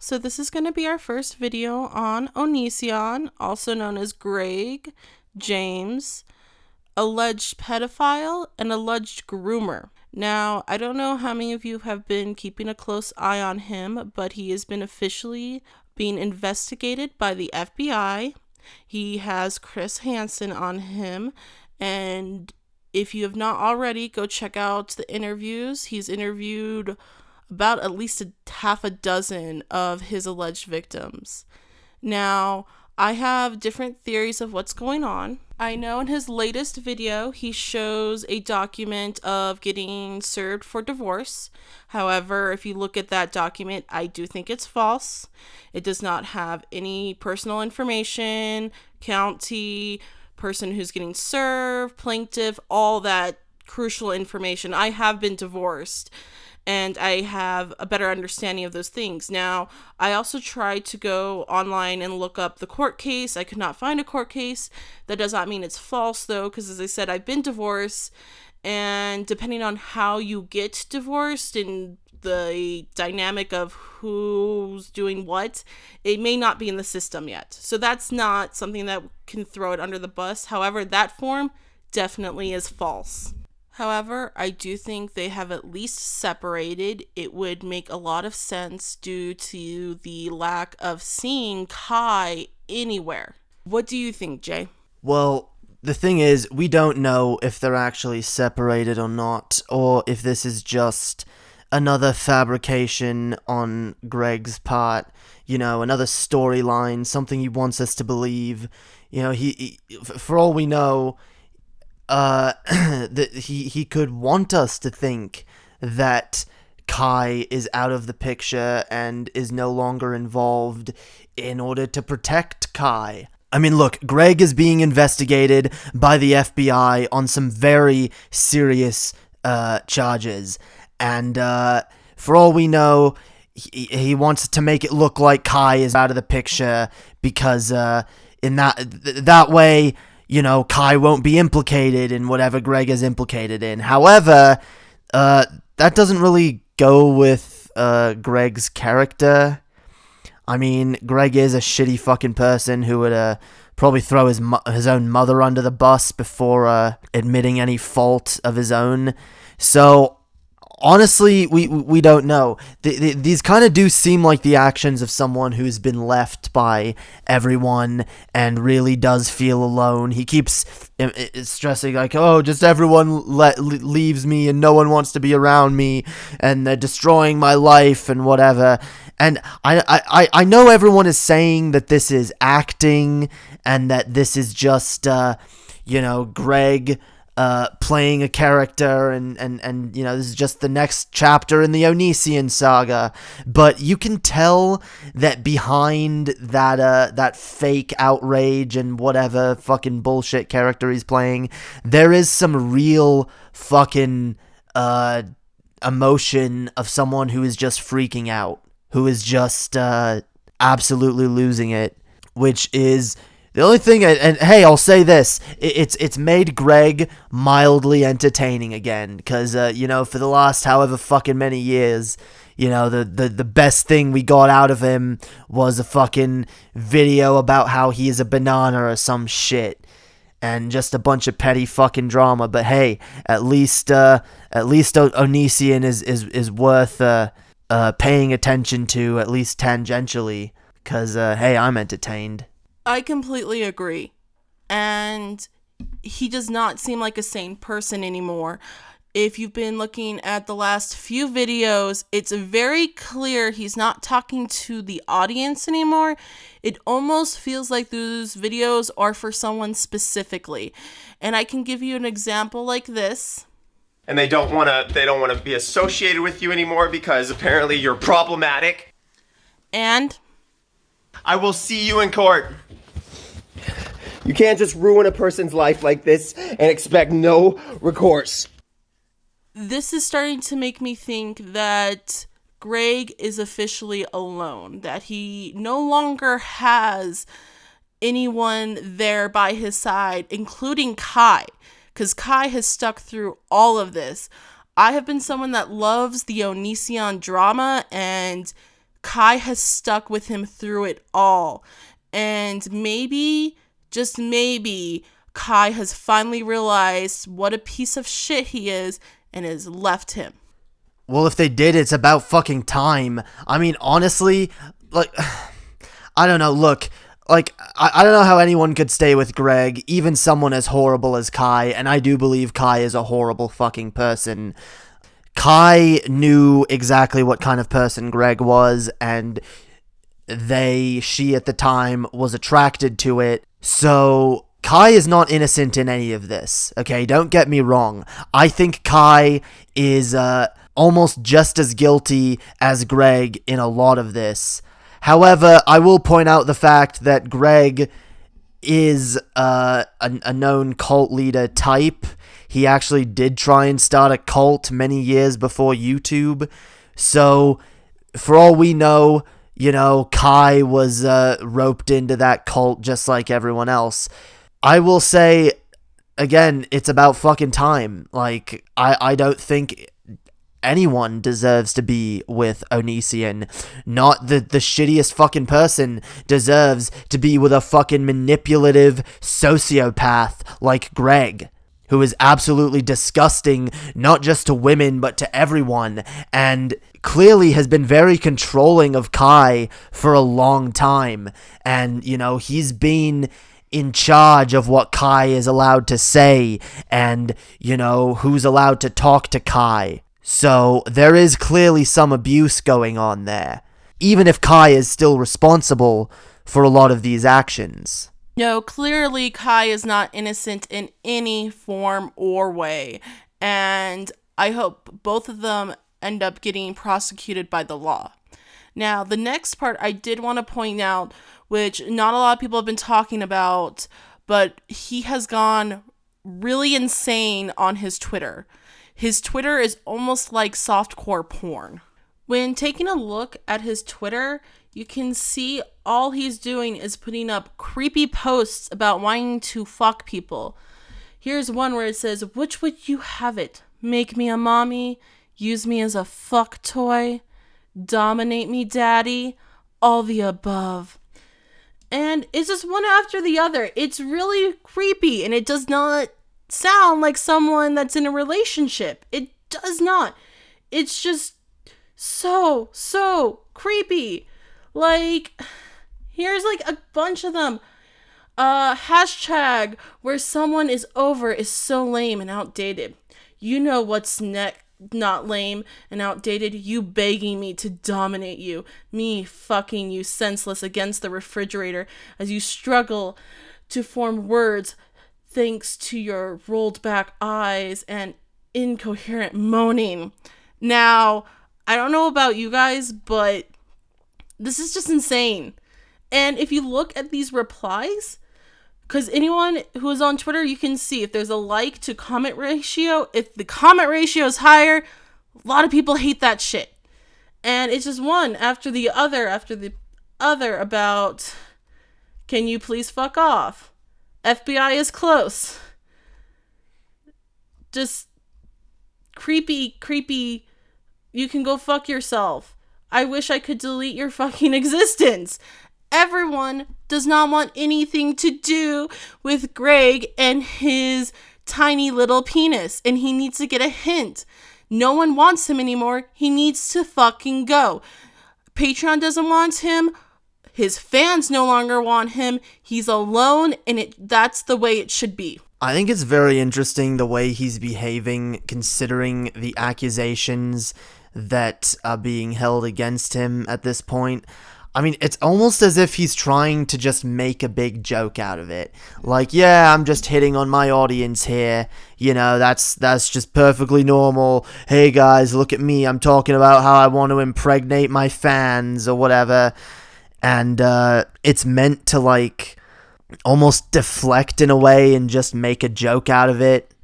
So this is going to be our first video on Onision, also known as Greg, James, alleged pedophile, and alleged groomer. Now, I don't know how many of you have been keeping a close eye on him, but he has been officially being investigated by the FBI. He has Chris Hansen on him, and if you have not already, go check out the interviews. He's interviewed about at least half a dozen of his alleged victims. Now, I have different theories of what's going on. I know in his latest video, he shows a document of getting served for divorce. However, if you look at that document, I do think it's false. It does not have any personal information, county, person who's getting served, plaintiff, all that crucial information. I have been divorced, and I have a better understanding of those things. Now, I also tried to go online and look up the court case. I could not find a court case. That does not mean it's false, though, because as I said, I've been divorced, and depending on how you get divorced and the dynamic of who's doing what, it may not be in the system yet. So that's not something that can throw it under the bus. However, that form definitely is false. However, I do think they have at least separated. It would make a lot of sense due to the lack of seeing Kai anywhere. What do you think, Jay? Well, the thing is, we don't know if they're actually separated or not, or if this is just another fabrication on Greg's part, another storyline, something he wants us to believe. He for all we know, that he could want us to think that Kai is out of the picture and is no longer involved in order to protect Kai. I mean, look, Greg is being investigated by the FBI on some very serious charges, and for all we know, he wants to make it look like Kai is out of the picture because in that way, Kai won't be implicated in whatever Greg is implicated in. However, that doesn't really go with Greg's character. I mean, Greg is a shitty fucking person who would probably throw his own mother under the bus before admitting any fault of his own. So, honestly, we don't know. These kind of do seem like the actions of someone who's been left by everyone and really does feel alone. He keeps stressing like, oh, just everyone leaves me and no one wants to be around me and they're destroying my life and whatever. And I know everyone is saying that this is acting and that this is just, Greg playing a character and this is just the next chapter in the Onision saga, but you can tell that behind that fake outrage and whatever fucking bullshit character he's playing, there is some real fucking emotion of someone who is just freaking out, who is just absolutely losing it, which is the only thing, and hey, I'll say this, it's made Greg mildly entertaining again, because, for the last however fucking many years, the best thing we got out of him was a fucking video about how he is a banana or some shit, and just a bunch of petty fucking drama, but hey, at least Onision is worth, paying attention to, at least tangentially, because, hey, I'm entertained. I completely agree. And he does not seem like a sane person anymore. If you've been looking at the last few videos, it's very clear he's not talking to the audience anymore. It almost feels like those videos are for someone specifically. And I can give you an example like this. And they don't want to be associated with you anymore because apparently you're problematic. And I will see you in court. You can't just ruin a person's life like this and expect no recourse. This is starting to make me think that Greg is officially alone, that he no longer has anyone there by his side, including Kai, because Kai has stuck through all of this. I have been someone that loves the Onision drama, and Kai has stuck with him through it all. And maybe, just maybe, Kai has finally realized what a piece of shit he is and has left him. Well, if they did, it's about fucking time. I mean, honestly, like, I don't know, look, like, I don't know how anyone could stay with Greg, even someone as horrible as Kai, and I do believe Kai is a horrible fucking person. Kai knew exactly what kind of person Greg was, and she at the time was attracted to it, so Kai is not innocent in any of this, okay? Don't get me wrong. I think Kai is, almost just as guilty as Greg in a lot of this. However, I will point out the fact that Greg is a known cult leader type. He actually did try and start a cult many years before YouTube. So, for all we know, you know, Kai was roped into that cult just like everyone else. I will say, again, it's about fucking time. Like, I don't think anyone deserves to be with Onision. Not the shittiest fucking person deserves to be with a fucking manipulative sociopath like Greg, who is absolutely disgusting, not just to women, but to everyone, and clearly has been very controlling of Kai for a long time. And, you know, he's been in charge of what Kai is allowed to say, and, you know, who's allowed to talk to Kai. So, there is clearly some abuse going on there, even if Kai is still responsible for a lot of these actions. No, clearly Kai is not innocent in any form or way, and I hope both of them end up getting prosecuted by the law. Now, the next part I did want to point out, which not a lot of people have been talking about, but he has gone really insane on his Twitter. His Twitter is almost like softcore porn. When taking a look at his Twitter, you can see all he's doing is putting up creepy posts about wanting to fuck people. Here's one where it says, "Which would you have it? Make me a mommy? Use me as a fuck toy? Dominate me, daddy? All the above." And it's just one after the other. It's really creepy, and it does not sound like someone that's in a relationship. It does not. It's just so creepy. Like, here's like a bunch of them. Hashtag where someone is over is so lame and outdated. You know what's not lame and outdated? You begging me to dominate you. Me fucking you senseless against the refrigerator as you struggle to form words thanks to your rolled back eyes and incoherent moaning. Now, I don't know about you guys, but this is just insane. And if you look at these replies, because anyone who is on Twitter, you can see if there's a like to comment ratio. If the comment ratio is higher, a lot of people hate that shit. And it's just one after the other about, can you please fuck off? FBI is close. Just creepy, you can go fuck yourself. I wish I could delete your fucking existence. Everyone does not want anything to do with Greg and his tiny little penis, and he needs to get a hint. No one wants him anymore. He needs to fucking go. Patreon doesn't want him. His fans no longer want him. He's alone, and that's the way it should be. I think it's very interesting the way he's behaving, considering the accusations that are being held against him at this point. I mean, it's almost as if he's trying to just make a big joke out of it. Like, yeah, I'm just hitting on my audience here. You know, that's just perfectly normal. Hey guys, look at me. I'm talking about how I want to impregnate my fans or whatever. And it's meant to, like, almost deflect in a way and just make a joke out of it.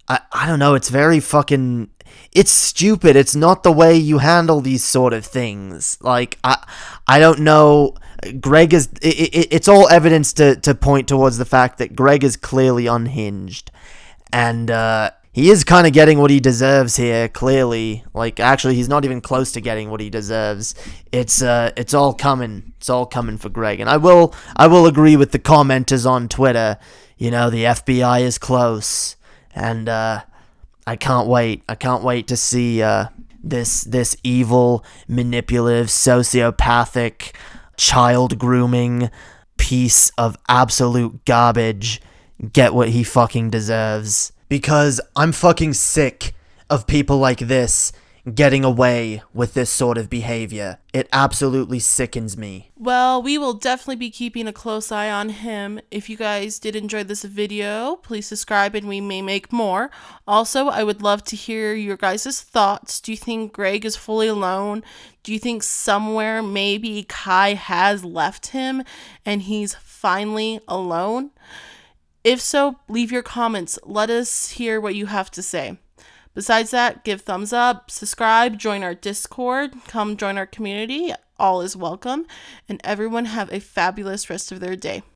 I don't know, it's very fucking... It's stupid. It's not the way you handle these sort of things. Like, I don't know. Greg is... It's all evidence to point towards the fact that Greg is clearly unhinged. And he is kind of getting what he deserves here, clearly. Like, actually, he's not even close to getting what he deserves. It's all coming. It's all coming for Greg. And I will agree with the commenters on Twitter. You know, the FBI is close. And, I can't wait. I can't wait to see, this evil, manipulative, sociopathic, child grooming piece of absolute garbage get what he fucking deserves. Because I'm fucking sick of people like this getting away with this sort of behavior. It absolutely sickens me. Well, we will definitely be keeping a close eye on him. If you guys did enjoy this video, please subscribe and we may make more. Also, I would love to hear your guys' thoughts. Do you think Greg is fully alone? Do you think somewhere maybe Kai has left him and he's finally alone? If so, leave your comments. Let us hear what you have to say. Besides that, give thumbs up, subscribe, join our Discord, come join our community. All is welcome, and everyone have a fabulous rest of their day.